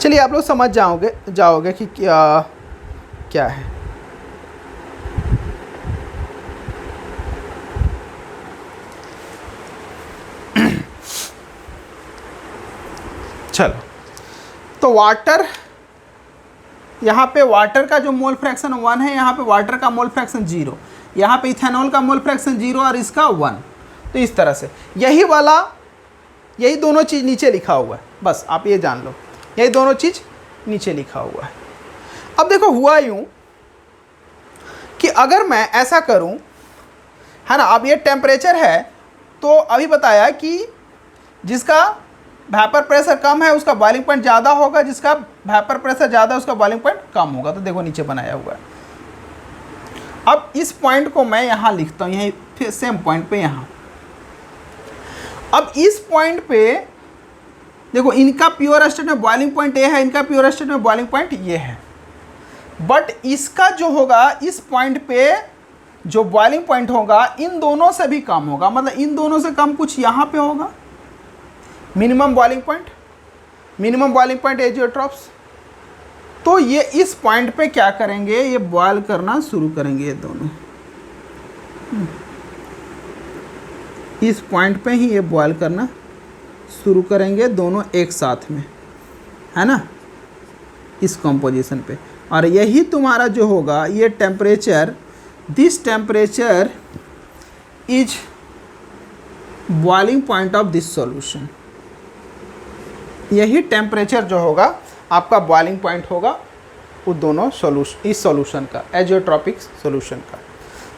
चलिए आप लोग समझ जाओगे कि क्या है। चलो, तो वाटर, यहाँ पे वाटर का जो मोल फ्रैक्शन 1 है, यहाँ पे वाटर का मोल फ्रैक्शन 0, यहाँ पे इथेनॉल का मोल फ्रैक्शन 0 और इसका 1। तो इस तरह से यही दोनों चीज़ नीचे लिखा हुआ है, बस आप ये जान लो, यही दोनों चीज़ नीचे लिखा हुआ है। अब देखो हुआ यूँ कि अगर मैं ऐसा करूँ, है ना, अब ये टेम्परेचर है तो अभी बताया कि जिसका वेपर प्रेशर कम है उसका बॉइलिंग पॉइंट ज़्यादा होगा, जिसका वेपर प्रेशर ज़्यादा है उसका बॉइलिंग पॉइंट कम होगा। तो देखो नीचे बनाया हुआ है। अब इस पॉइंट को मैं यहाँ लिखता हूँ, यहीं फिर सेम पॉइंट पे यहाँ। अब इस पॉइंट पे देखो, इनका प्योर स्टेट में बॉइलिंग पॉइंट ये है, इनका प्योर स्टेट में बॉइलिंग पॉइंट ये है, बट इसका जो होगा इस पॉइंट पे जो बॉइलिंग पॉइंट होगा इन दोनों से भी कम होगा, मतलब इन दोनों से कम कुछ यहाँ पे होगा, मिनिमम बॉइलिंग पॉइंट एजियोट्रॉप्स। तो ये इस पॉइंट पे क्या करेंगे, ये बॉयल करना शुरू करेंगे, ये दोनों इस पॉइंट पे ही ये बॉयल करना शुरू करेंगे, दोनों एक साथ में, है ना, इस कंपोजिशन पे। और यही तुम्हारा जो होगा ये temperature, this temperature is boiling point of this solution. यही टेम्परेचर जो होगा आपका बॉइलिंग पॉइंट होगा वो दोनों सॉल्यूशन, इस सॉल्यूशन का, एजियोट्रॉपिक सॉल्यूशन का।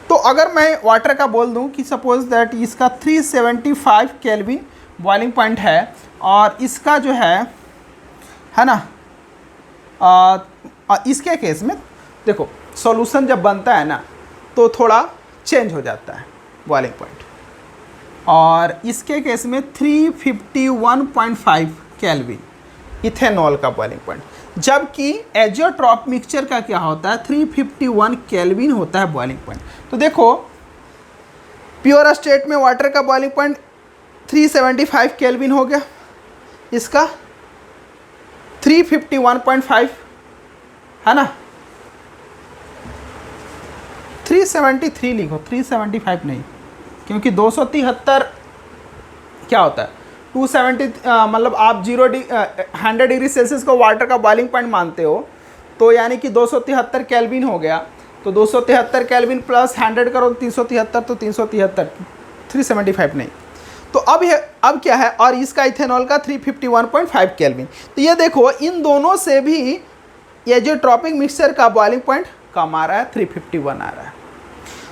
तो अगर मैं वाटर का बोल दूं कि सपोज दैट इसका 375 केल्विन बॉइलिंग पॉइंट है और इसका जो है ना, इसके केस में देखो सॉल्यूशन जब बनता है ना तो थोड़ा चेंज हो जाता है बॉइलिंग पॉइंट, और इसके केस में 351.5 केल्विन इथेनॉल का बॉइलिंग पॉइंट, जबकि एजियोट्रॉप मिक्सचर का क्या होता है 351 केल्विन होता है बॉइलिंग पॉइंट। तो देखो प्योर स्टेट में वाटर का बॉइलिंग पॉइंट 375 केल्विन हो गया, इसका 351.5 है ना, 373 लिखो, 375 नहीं, क्योंकि 273 क्या होता है 270, मतलब आप 100 डिग्री सेल्सियस को वाटर का बॉइलिंग पॉइंट मानते हो, तो यानी कि 273 केल्विन हो गया। तो 273 केल्विन प्लस 100 करो 373, तो 373, 375 नहीं। तो अब क्या है, और इसका इथेनॉल का 351.5 केल्विन। तो ये देखो इन दोनों से भी ये जो ट्रॉपिक मिक्सचर का बॉइलिंग पॉइंट कम आ रहा है, 351 आ रहा है।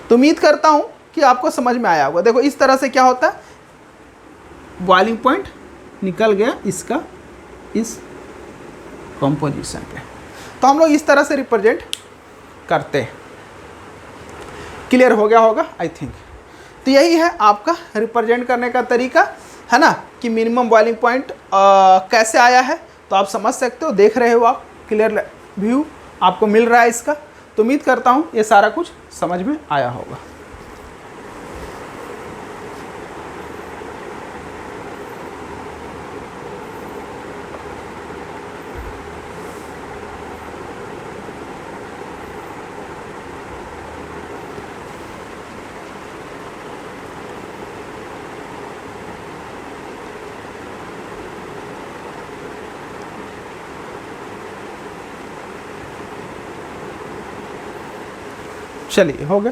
तो उम्मीद करता हूँ कि आपको समझ में आया होगा। देखो इस तरह से क्या होता है, बॉइलिंग पॉइंट निकल गया इसका इस कंपोजिशन पे। तो हम लोग इस तरह से रिप्रेजेंट करते हैं। क्लियर हो गया होगा आई थिंक। तो यही है आपका रिप्रेजेंट करने का तरीका, है ना, कि मिनिमम बॉइलिंग पॉइंट कैसे आया है। तो आप समझ सकते हो, देख रहे हो आप, क्लियर व्यू आपको मिल रहा है इसका। तो उम्मीद करता हूँ ये सारा कुछ समझ में आया होगा। चलिए हो गया,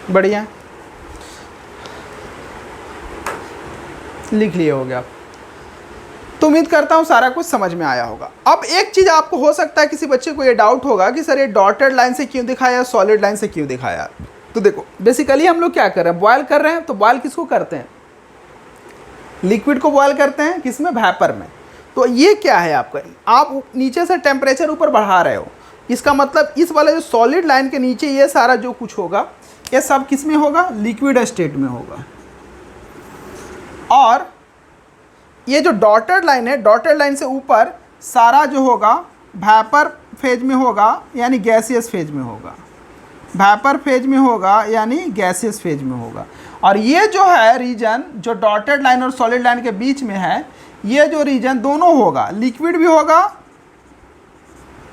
बढ़िया है, लिख लिए हो गया आप। तो उम्मीद करता हूँ सारा कुछ समझ में आया होगा। अब एक चीज़ आपको हो सकता है किसी बच्चे को ये डाउट होगा कि सर ये डॉटेड लाइन से क्यों दिखाया, सॉलिड लाइन से क्यों दिखाया। तो देखो बेसिकली हम लोग क्या कर रहे हैं, बॉयल कर रहे हैं। तो बॉयल किसको करते हैं, लिक्विड को बॉयल करते हैं, किसमें, वेपर में। तो ये क्या है आपका, आप नीचे से टेम्परेचर ऊपर बढ़ा रहे हो, इसका मतलब इस वाले जो सॉलिड लाइन के नीचे ये सारा जो कुछ होगा ये सब किस में होगा, लिक्विड स्टेट में होगा। और ये जो डॉटेड लाइन है, डॉटेड लाइन से ऊपर सारा जो होगा वेपर फेज में होगा, यानी गैसियस फेज में होगा, वेपर फेज में होगा यानी गैसियस फेज में होगा। और ये जो है रीजन जो डॉटेड लाइन और सॉलिड लाइन के बीच में है, ये जो रीजन दोनों होगा, लिक्विड भी होगा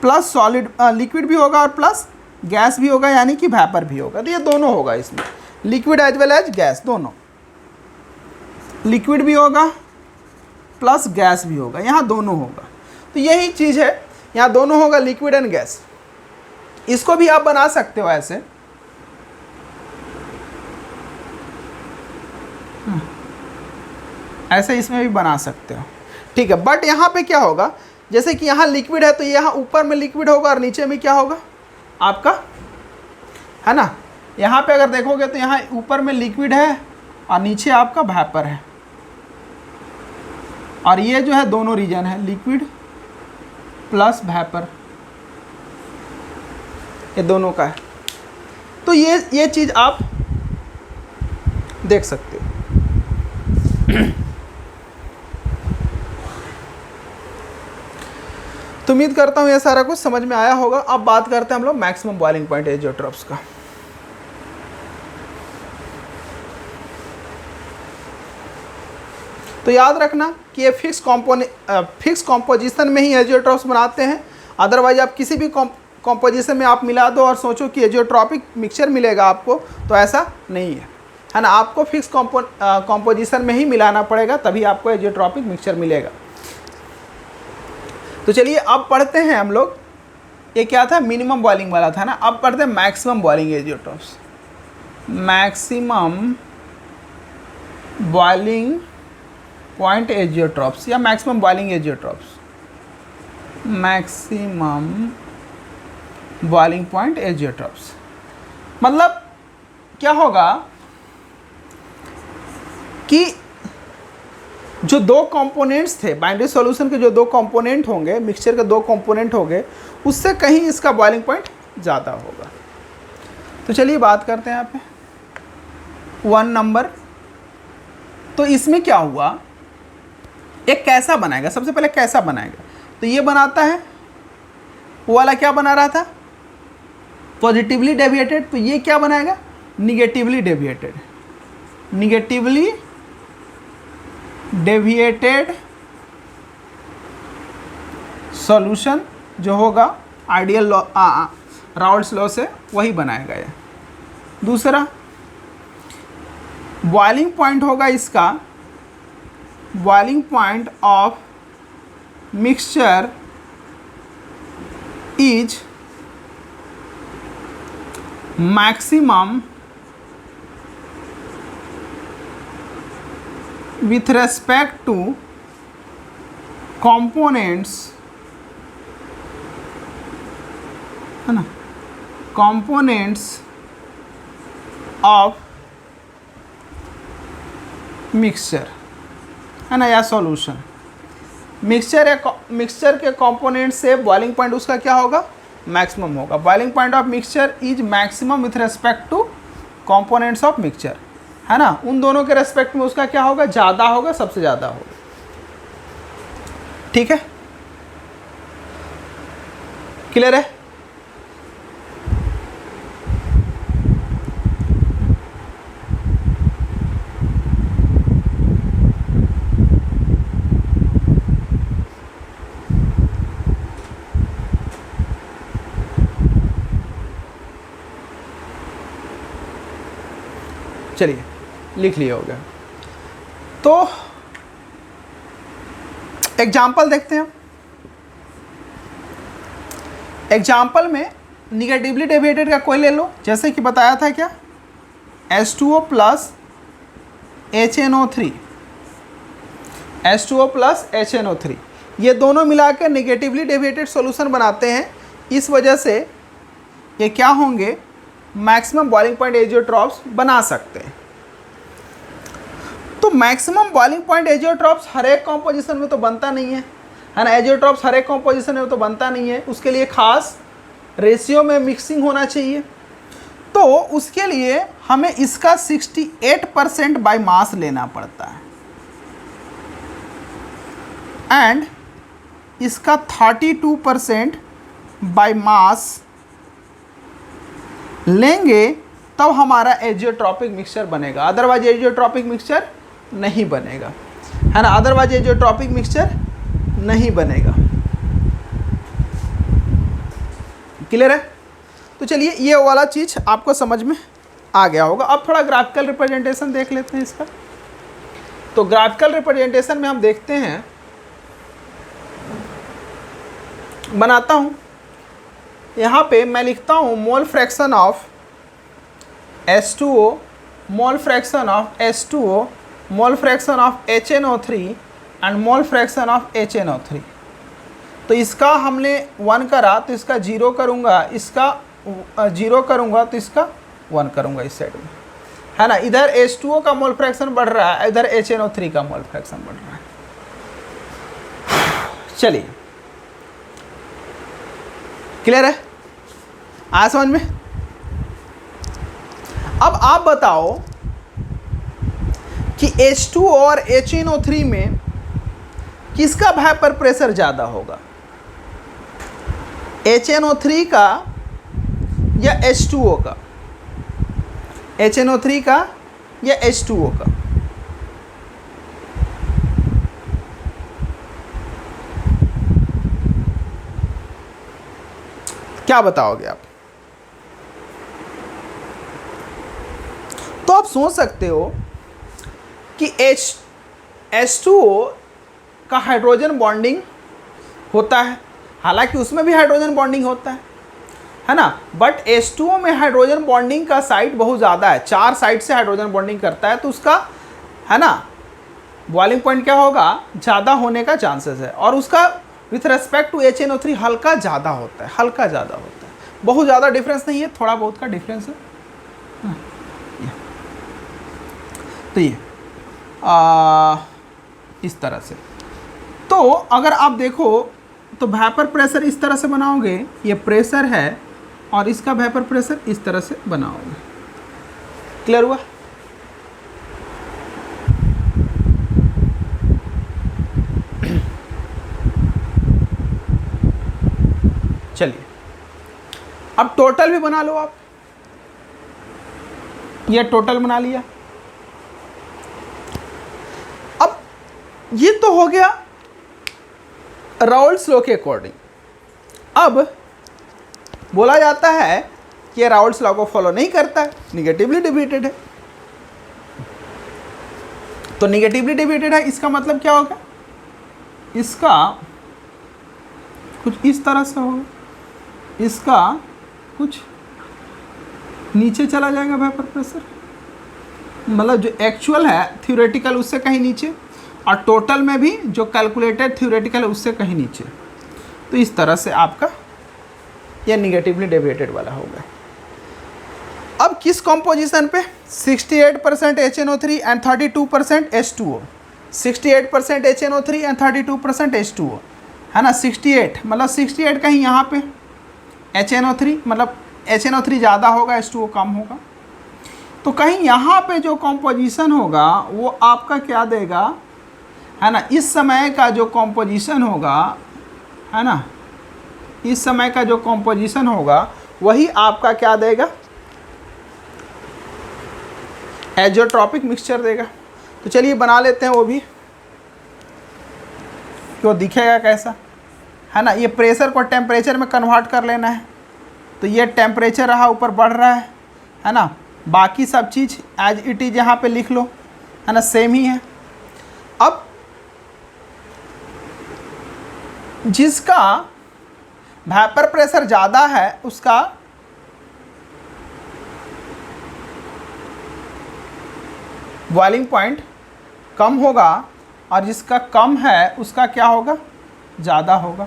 प्लस सॉलिड, लिक्विड भी होगा और प्लस गैस भी होगा, यानी कि वेपर भी होगा। तो ये दोनों होगा इसमें, liquid as well as gas, दोनों, लिक्विड भी होगा प्लस गैस भी होगा, यहाँ दोनों होगा। तो यही चीज़ है, यहाँ दोनों होगा, लिक्विड एंड गैस। इसको भी आप बना सकते हो ऐसे, ऐसे इसमें भी बना सकते हो, ठीक है। बट यहाँ पे क्या होगा, जैसे कि यहाँ लिक्विड है तो ये यहाँ ऊपर में लिक्विड होगा और नीचे में क्या होगा आपका, है ना। यहाँ पे अगर देखोगे तो यहाँ ऊपर में लिक्विड है और नीचे आपका वेपर है, और ये जो है दोनों रीजन है, लिक्विड प्लस वेपर, ये दोनों का है। तो ये चीज़ आप देख सकते हो। तो उम्मीद करता हूँ ये सारा कुछ समझ में आया होगा। अब बात करते हैं हम लोग मैक्सिमम बॉइलिंग पॉइंट एजियोट्रॉप्स का। तो याद रखना कि ये फिक्स कॉम्पोजिशन में ही एजियोट्रॉप्स बनाते हैं। अदरवाइज आप किसी भी कॉम्पोजिशन में आप मिला दो और सोचो कि एजियोट्रॉपिक मिक्सचर मिलेगा आपको, तो ऐसा नहीं है ना। आपको फिक्स कॉम्पोजिशन में ही मिलाना पड़ेगा, तभी आपको एजियोट्रॉपिक मिक्सचर मिलेगा। तो चलिए अब पढ़ते हैं हम लोग, ये क्या था, मिनिमम बॉइलिंग वाला था ना। अब पढ़ते हैं maximum boiling azeotropes. Maximum boiling point azeotropes या maximum boiling azeotropes, maximum boiling point azeotropes. मतलब क्या होगा कि जो दो कंपोनेंट्स थे बाइनरी सॉल्यूशन के, जो दो कंपोनेंट होंगे, मिक्सचर के दो कंपोनेंट होंगे, उससे कहीं इसका बॉइलिंग पॉइंट ज़्यादा होगा। तो चलिए बात करते हैं यहाँ पे 1 नंबर। तो इसमें क्या हुआ, एक कैसा बनाएगा, सबसे पहले कैसा बनाएगा। तो ये बनाता है, वो वाला क्या बना रहा था, पॉजिटिवली डेविएटेड। तो ये क्या बनाएगा, negatively deviated, negatively deviated solution जो होगा आइडियल लॉ, राउल्ट्स लॉ से, वही बनाएगा ये। दूसरा बॉइलिंग पॉइंट होगा इसका, boiling point of mixture is maximum with respect to components, है ना, components of mixture, है ना, या सॉल्यूशन। मिक्सचर के कंपोनेंट से बॉइलिंग पॉइंट उसका क्या होगा, मैक्सिमम होगा। Boiling point of mixture is maximum with respect two components of mixture, है ना। उन दोनों के रेस्पेक्ट में उसका क्या होगा, ज़्यादा होगा, सबसे ज़्यादा होगा। ठीक है, क्लियर है। चलिए लिख लिया हो गया। तो एग्जाम्पल देखते हैं। एग्जाम्पल में निगेटिवली डेविएटेड का कोई ले लो, जैसे कि बताया था क्या, H2O plus HNO3, H2O plus HNO3, ये दोनों मिलाकर निगेटिवली डेविएटेड सॉल्यूशन बनाते हैं। इस वजह से ये क्या होंगे, मैक्सिमम बॉइलिंग पॉइंट एजियोट्रॉप्स बना सकते हैं। तो मैक्सिमम बॉइलिंग पॉइंट एजियोट्रॉप्स हर एक कॉम्पोजिशन में तो बनता नहीं है ना, एजियोट्रॉप्स हर एक कॉम्पोजिशन में तो बनता नहीं है, उसके लिए खास रेशियो में मिक्सिंग होना चाहिए। तो उसके लिए हमें इसका 68% बाय मास लेना पड़ता है एंड इसका 32% बाय मास लेंगे, तब हमारा एजियोट्रॉपिक मिक्सचर बनेगा, अदरवाइज एजियोट्रॉपिक मिक्सचर नहीं बनेगा, है ना, अदरवाइज एजियोट्रॉपिक मिक्सचर नहीं बनेगा। क्लियर है? तो चलिए ये वाला चीज़ आपको समझ में आ गया होगा। अब थोड़ा ग्राफिकल रिप्रेजेंटेशन देख लेते हैं इसका। तो ग्राफिकल रिप्रेजेंटेशन में हम देखते हैं, बनाता हूँ, यहाँ पे मैं लिखता हूँ mole fraction of H2O, mole fraction of H2O, mole fraction of HNO3 and mole fraction of HNO3। तो इसका हमने 1 करा तो इसका 0 करूँगा, इसका 0 करूँगा तो इसका 1 करूँगा इस साइड में, है ना। इधर H2O का मोल फ्रैक्शन बढ़ रहा है, इधर HNO3 का मोल फ्रैक्शन बढ़ रहा है। चलिए क्लियर है, आया समझ में? अब आप बताओ कि H2O और HNO3 में किसका वेपर प्रेशर ज़्यादा होगा, HNO3 का या H2O का, HNO3 का या H2O का? क्या बताओगे आप? तो आप सोच सकते हो कि H2O का हाइड्रोजन बॉन्डिंग होता है, हालांकि उसमें भी हाइड्रोजन बॉन्डिंग होता है ना, बट H2O में हाइड्रोजन बॉन्डिंग का साइट बहुत ज़्यादा है, 4 साइट से हाइड्रोजन बॉन्डिंग करता है, तो उसका, है ना, बॉइलिंग पॉइंट क्या होगा, ज़्यादा होने का चांसेस है। और उसका विथ रेस्पेक्ट टू HNO3 हल्का ज़्यादा होता है, हल्का ज़्यादा होता है, बहुत ज़्यादा डिफरेंस नहीं है, थोड़ा बहुत का डिफरेंस है। तो ये इस तरह से। तो अगर आप देखो तो वेपर प्रेशर इस तरह से बनाओगे, ये प्रेशर है और इसका वेपर प्रेशर इस तरह से बनाओगे। क्लियर हुआ? चलिए अब टोटल भी बना लो आप, ये टोटल बना लिया। अब ये तो हो गया राउल्ट्स लॉ के अकॉर्डिंग। अब बोला जाता है कि राउल्ट्स लॉ को फॉलो नहीं करता है, निगेटिवली डेविएटेड है। तो निगेटिवली डेविएटेड है, इसका मतलब क्या होगा, इसका कुछ इस तरह से होगा, इसका कुछ नीचे चला जाएगा वेपर प्रेशर, मतलब जो एक्चुअल है थ्योरेटिकल उससे कहीं नीचे, और टोटल में भी जो कैलकुलेटेड थ्योरेटिकल है उससे कहीं नीचे। तो इस तरह से आपका यह निगेटिवली डेविएटेड वाला होगा। अब किस कॉम्पोजिशन पे, 68% HNO3 and 32% H2O, 68% HNO3 and 32% H2O, है ना। 68 मतलब 68 कहीं यहाँ पे HNO3, मतलब HNO3 ज़्यादा होगा, H2O कम होगा। तो कहीं यहाँ पे जो कॉम्पोजिशन होगा वो आपका क्या देगा, है ना, इस समय का जो कॉम्पोजिशन होगा, है ना, इस समय का जो कॉम्पोजिशन होगा वही आपका क्या देगा, एजियोट्रॉपिक मिक्सचर देगा। तो चलिए बना लेते हैं वो भी, तो दिखेगा कैसा, है ना। ये प्रेशर को टेम्परेचर में कन्वर्ट कर लेना है, तो ये टेम्परेचर रहा ऊपर बढ़ रहा है ना। बाकी सब चीज़ एज इट इज़ यहाँ पे लिख लो, है ना, सेम ही है। अब जिसका वेपर प्रेशर ज़्यादा है उसका बॉइलिंग पॉइंट कम होगा और जिसका कम है उसका क्या होगा, ज़्यादा होगा।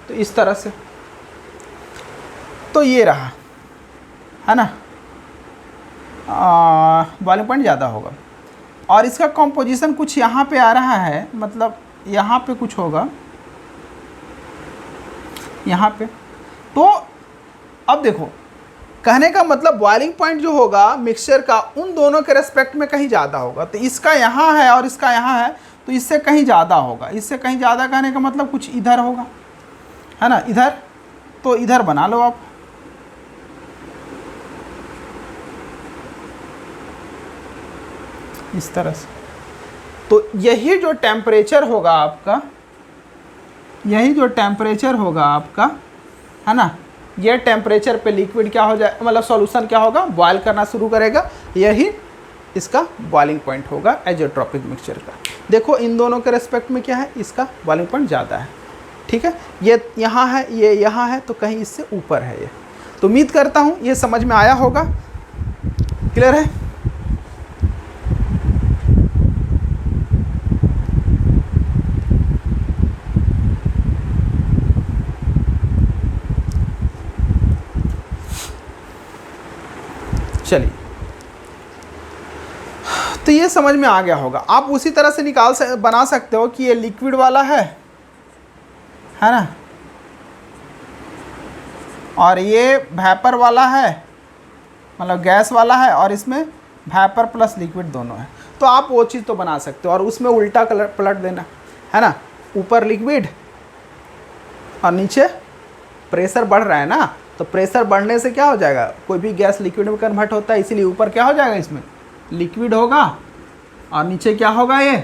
तो इस तरह से तो ये रहा, है ना, बॉइलिंग पॉइंट ज़्यादा होगा। और इसका कॉम्पोजिशन कुछ यहाँ पे आ रहा है, मतलब यहाँ पे कुछ होगा, यहाँ पे। तो अब देखो, कहने का मतलब बॉइलिंग पॉइंट जो होगा मिक्सचर का उन दोनों के रेस्पेक्ट में कहीं ज़्यादा होगा। तो इसका यहाँ है और इसका यहाँ है, तो इससे कहीं ज़्यादा होगा। इससे कहीं ज़्यादा कहने का मतलब कुछ इधर होगा, है ना, इधर। तो इधर बना लो आप, इस तरह से। तो यही जो टेम्परेचर होगा आपका, यही जो टेम्परेचर होगा आपका, है ना, ये टेम्परेचर पे लिक्विड क्या हो जाए, मतलब सॉल्यूशन क्या होगा, बॉयल करना शुरू करेगा। यही इसका बॉइलिंग पॉइंट होगा एज़ोट्रॉपिक मिक्सचर का। देखो इन दोनों के रेस्पेक्ट में क्या है, इसका बॉइलिंग पॉइंट ज़्यादा है, ठीक है। ये यहाँ है, ये यहाँ है, तो कहीं इससे ऊपर है ये। तो उम्मीद करता हूँ ये समझ में आया होगा। क्लियर है? चलिए, तो ये समझ में आ गया होगा। आप उसी तरह से बना सकते हो कि ये लिक्विड वाला है ना, और ये वेपर वाला है, मतलब गैस वाला है, और इसमें वेपर प्लस लिक्विड दोनों है। तो आप वो चीज़ तो बना सकते हो, और उसमें उल्टा कलर पलट देना, है ना, ऊपर लिक्विड और नीचे प्रेशर बढ़ रहा है ना, तो प्रेशर बढ़ने से क्या हो जाएगा, कोई भी गैस लिक्विड में कन्वर्ट होता है, इसीलिए ऊपर क्या हो जाएगा, इसमें लिक्विड होगा, और नीचे क्या होगा, ये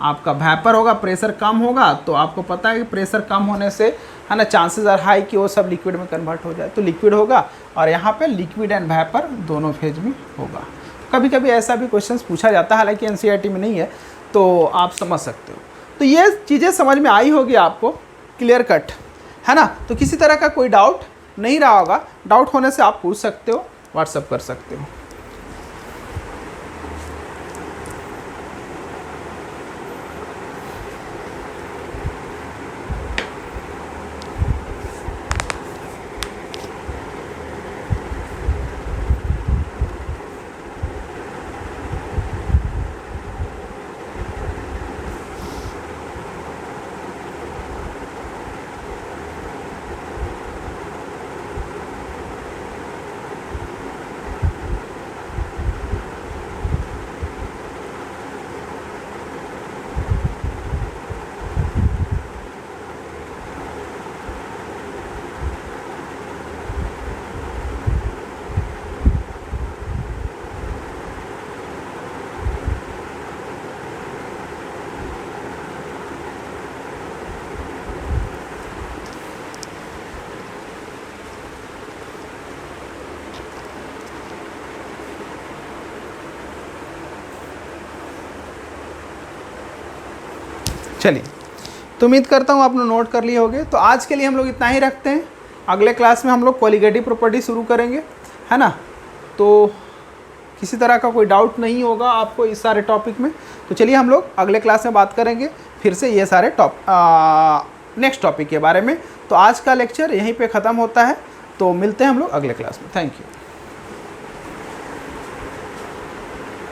आपका वेपर होगा। प्रेशर कम होगा, तो आपको पता है कि प्रेशर कम होने से, है ना, चांसेस आर हाई कि वो सब लिक्विड में कन्वर्ट हो जाए। तो लिक्विड होगा, और यहाँ पे लिक्विड एंड वेपर दोनों फेज में होगा। कभी कभी ऐसा भी क्वेश्चन पूछा जाता है, हालांकि एनसीईआरटी में नहीं है, तो आप समझ सकते हो। तो ये चीज़ें समझ में आई होगी आपको, क्लियर कट, है ना। तो किसी तरह का कोई डाउट नहीं रहा होगा। डाउट होने से आप पूछ सकते हो, व्हाट्सअप कर सकते हो। चलिए, तो उम्मीद करता हूँ आपने नोट कर लिए होंगे। तो आज के लिए हम लोग इतना ही रखते हैं। अगले क्लास में हम लोग कोलिगेटिव प्रॉपर्टी शुरू करेंगे, है ना। तो किसी तरह का कोई डाउट नहीं होगा आपको इस सारे टॉपिक में। तो चलिए हम लोग अगले क्लास में बात करेंगे फिर से ये सारे नेक्स्ट टॉपिक के बारे में। तो आज का लेक्चर यहीं पे ख़त्म होता है। तो मिलते हैं हम लोग अगले क्लास में। Thank you.